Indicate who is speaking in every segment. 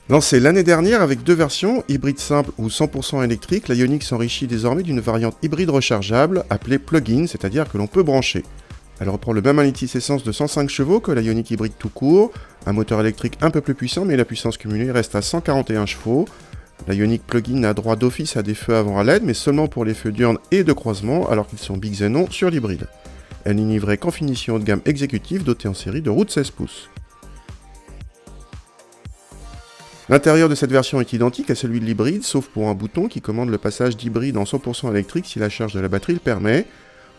Speaker 1: Lancée l'année dernière avec deux versions, hybride simple ou 100% électrique, la Ioniq s'enrichit désormais d'une variante hybride rechargeable appelée plug-in, c'est-à-dire que l'on peut brancher. Elle reprend le même indice essence de 105 chevaux que la Ioniq hybride tout court, un moteur électrique un peu plus puissant mais la puissance cumulée reste à 141 chevaux. La Ioniq plug-in a droit d'office à des feux avant à LED mais seulement pour les feux diurnes et de croisement alors qu'ils sont big xénon sur l'hybride. Elle n'est livrée qu'en finition haut de gamme exécutive dotée en série de roues de 16 pouces. L'intérieur de cette version est identique à celui de l'hybride, sauf pour un bouton qui commande le passage d'hybride en 100% électrique si la charge de la batterie le permet.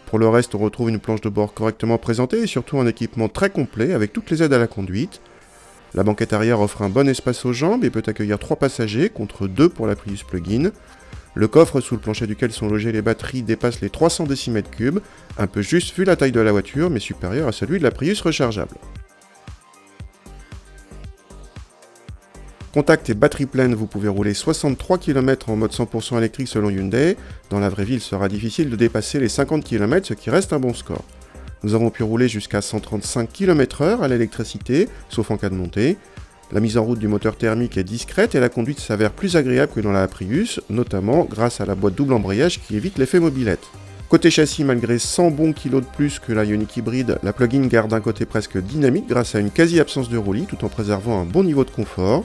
Speaker 1: Pour le reste, on retrouve une planche de bord correctement présentée et surtout un équipement très complet avec toutes les aides à la conduite. La banquette arrière offre un bon espace aux jambes et peut accueillir 3 passagers contre 2 pour la Prius plug-in. Le coffre sous le plancher duquel sont logées les batteries dépasse les 300 décimètres-cubes, un peu juste vu la taille de la voiture mais supérieur à celui de la Prius rechargeable. Contact et batterie pleine, vous pouvez rouler 63 km en mode 100% électrique selon Hyundai. Dans la vraie vie, il sera difficile de dépasser les 50 km, ce qui reste un bon score. Nous avons pu rouler jusqu'à 135 km/h à l'électricité, sauf en cas de montée. La mise en route du moteur thermique est discrète et la conduite s'avère plus agréable que dans la Prius, notamment grâce à la boîte double embrayage qui évite l'effet mobilette. Côté châssis, malgré 100 bons kilos de plus que la Ioniq hybride, la plug-in garde un côté presque dynamique grâce à une quasi-absence de roulis tout en préservant un bon niveau de confort.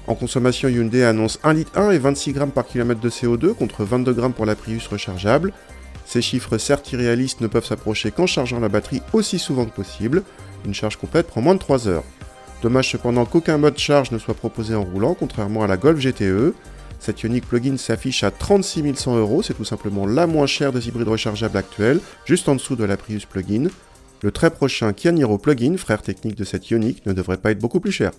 Speaker 1: En consommation, Hyundai annonce 1,1 litre et 26 g par km de CO2 contre 22 g pour la Prius rechargeable. Ces chiffres certes irréalistes ne peuvent s'approcher qu'en chargeant la batterie aussi souvent que possible. Une charge complète prend moins de 3 heures. Dommage cependant qu'aucun mode charge ne soit proposé en roulant, contrairement à la Golf GTE. Cette Ioniq plug-in s'affiche à 36 100 €, c'est tout simplement la moins chère des hybrides rechargeables actuels, juste en dessous de la Prius plug-in. Le très prochain Kia Niro plug-in, frère technique de cette Ioniq, ne devrait pas être beaucoup plus cher.